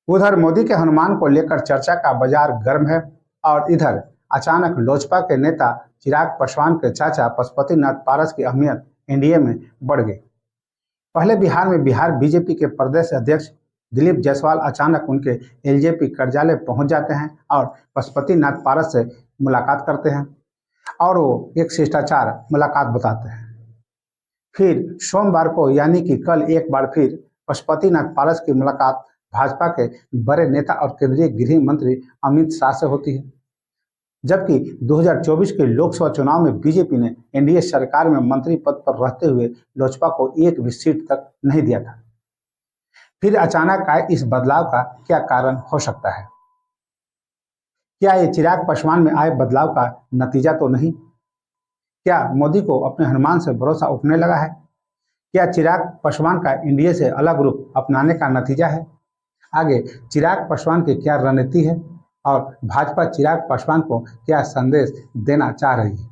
उधर मोदी के अनुमान को लेकर चर्चा का बाजार गर्म है और इधर अचानक लोजपा के नेता चिराग पासवान के चाचा पशुपतिनाथ पारस की अहमियत एनडीए में बढ़ गई। पहले बिहार में बिहार बीजेपी के प्रदेश अध्यक्ष दिलीप जायसवाल अचानक उनके एलजेपी कार्यालय पहुंच जाते हैं और पशुपतिनाथ पारस से मुलाकात करते हैं और वो एक शिष्टाचार मुलाकात बताते हैं। फिर सोमवार को यानी कि कल एक बार फिर पशुपतिनाथ पारस की मुलाकात भाजपा के बड़े नेता और केंद्रीय गृह मंत्री अमित शाह से होती है। जबकि 2024 के लोकसभा चुनाव में बीजेपी ने एनडीए सरकार में मंत्री पद पर रहते हुए लोजपा को एक भी सीट तक नहीं दिया था। फिर अचानक आए इस बदलाव का क्या कारण हो सकता है? क्या ये चिराग पासवान में आए बदलाव का नतीजा तो नहीं? क्या मोदी को अपने अनुमान से भरोसा उठने लगा है? क्या चिराग पासवान का एनडीए से अलग रूप अपनाने का नतीजा है? आगे चिराग पासवान की क्या रणनीति है और भाजपा चिराग पासवान को क्या संदेश देना चाह रही है?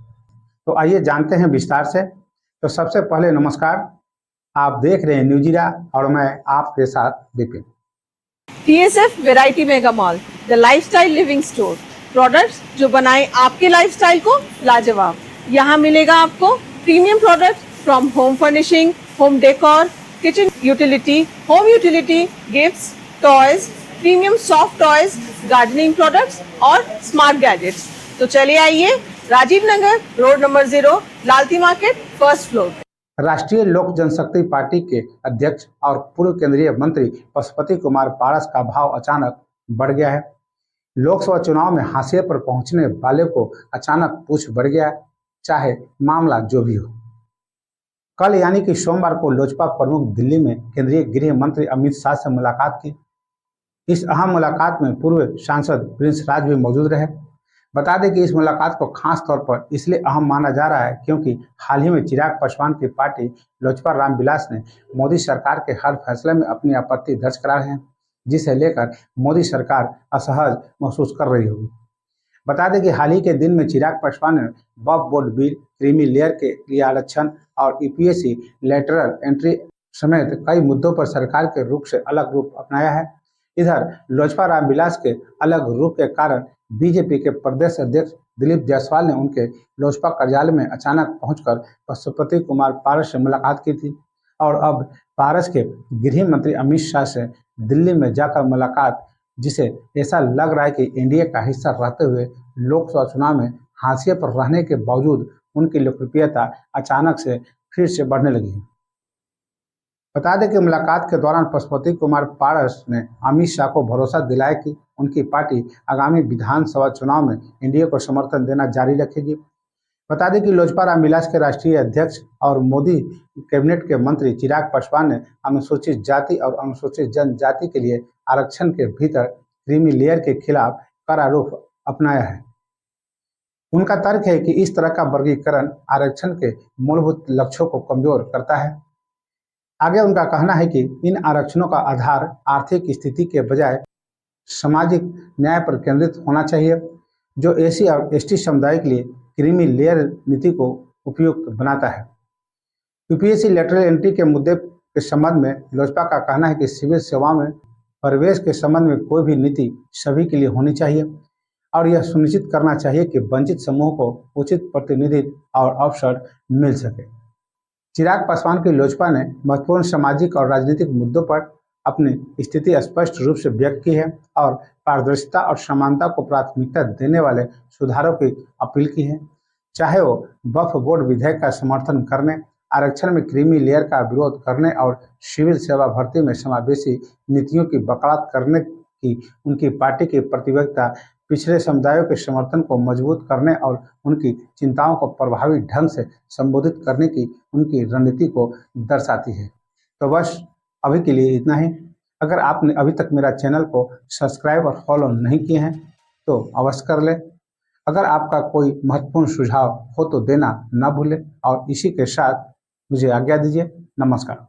तो आइए जानते हैं विस्तार से। तो सबसे पहले नमस्कार, आप देख रहे हैं न्यूजीरा और मैं आपके साथ Vipin. TSF variety mega mall, the lifestyle living store, products जो बनाए आपके लाइफस्टाइल को लाजवाब। यहाँ मिलेगा आपको premium product from home furnishing, home decor, kitchen utility, home utility, gifts, toys, premium soft toys, gardening products और स्मार्ट गैजेट्स। तो चलिए आइए, राजीव नगर, रोड नंबर 0, लालती market, first floor. Rashtriya Lok जनशक्ति पार्टी के अध्यक्ष और पूर्व केंद्रीय मंत्री पशुपति कुमार पारस का भाव अचानक बढ़ गया है। लोकसभा चुनाव में हाशिए पर पहुंचने वाले को अचानक पूछ बढ़ गया, चाहे मामला जो भी हो। कल यानी कि सोमवार को लोजपा प्रमुख दिल्ली में केंद्रीय गृह मंत्री अमित शाह से मुलाकात की। इस अहम मुलाकात में पूर्व सांसद प्रिंस राज भी मौजूद रहे। बता दें कि इस मुलाकात को खास तौर पर इसलिए अहम माना जा रहा है क्योंकि हाल ही में चिराग पासवान की पार्टी लोजपा रामविलास ने मोदी सरकार के हर फैसले में अपनी आपत्ति दर्ज करा है, जिसे लेकर मोदी सरकार असहज महसूस कर रही होगी। बता दें कि हाल ही के दिन में चिराग पासवान ने वक्फ बोर्ड बिल, क्रीमी लेयर के लिए आरक्षण और यूपीएससी लेटरल एंट्री समेत कई मुद्दों पर सरकार के रुख से अलग रूप अपनाया है। इधर लोजपा रामविलास के अलग रूप के कारण बीजेपी के प्रदेश अध्यक्ष दिलीप जायसवाल ने उनके लोजपा कार्यालय में अचानक पहुंचकर पशुपति कुमार पारस से मुलाकात की थी और अब पारस के गृह मंत्री अमित शाह से दिल्ली में जाकर मुलाकात, जिसे ऐसा लग रहा है कि एनडीए का हिस्सा रहते हुए लोकसभा चुनाव में हाशिए पर रहने के बावजूद उनकी लोकप्रियता अचानक से फिर से बढ़ने लगी है। बता दें कि मुलाकात के दौरान पशुपति कुमार पारस ने अमित शाह को भरोसा दिलाया कि उनकी पार्टी आगामी विधानसभा चुनाव में एनडीए को समर्थन देना जारी रखेगी। बता दें कि लोजपा रामविलास के राष्ट्रीय अध्यक्ष और मोदी कैबिनेट के मंत्री चिराग पासवान ने अनुसूचित जाति और अनुसूचित जनजाति के लिए आरक्षण के भीतर क्रीमी लेयर के खिलाफ कड़ा रुख अपनाया है। उनका तर्क है कि इस तरह का वर्गीकरण आरक्षण के मूलभूत लक्ष्यों को कमजोर करता है। आगे उनका कहना है कि इन आरक्षणों का आधार आर्थिक स्थिति के बजाय सामाजिक न्याय पर केंद्रित होना चाहिए, जो एसी और एसटी समुदाय के लिए क्रीमी लेयर नीति को उपयुक्त बनाता है। यूपीएससी लेटरल एंट्री के मुद्दे के संबंध में लोजपा का कहना है कि सिविल सेवा में प्रवेश के संबंध में कोई भी नीति सभी के लिए होनी चाहिए और यह सुनिश्चित करना चाहिए कि वंचित समूह को उचित प्रतिनिधित्व और अवसर मिल सके। चिराग पासवान की लोजपा ने महत्वपूर्ण सामाजिक और राजनीतिक मुद्दों पर अपनी स्थिति स्पष्ट रूप से व्यक्त की है और पारदर्शिता और समानता को प्राथमिकता देने वाले सुधारों की अपील की है, चाहे वो वक्फ बोर्ड विधेयक का समर्थन करने, आरक्षण में क्रीमी लेयर का विरोध करने और सिविल सेवा भर्ती में समावेशी नीतियों की वकालत करने की उनकी पार्टी की प्रतिबद्धता पिछड़े समुदायों के समर्थन को मजबूत करने और उनकी चिंताओं को प्रभावी ढंग से संबोधित करने की उनकी रणनीति को दर्शाती है। तो बस अभी के लिए इतना ही। अगर आपने अभी तक मेरा चैनल को सब्सक्राइब और फॉलो नहीं किए हैं तो अवश्य कर लें। अगर आपका कोई महत्वपूर्ण सुझाव हो तो देना न भूलें और इसी के साथ मुझे आज्ञा दीजिए। नमस्कार।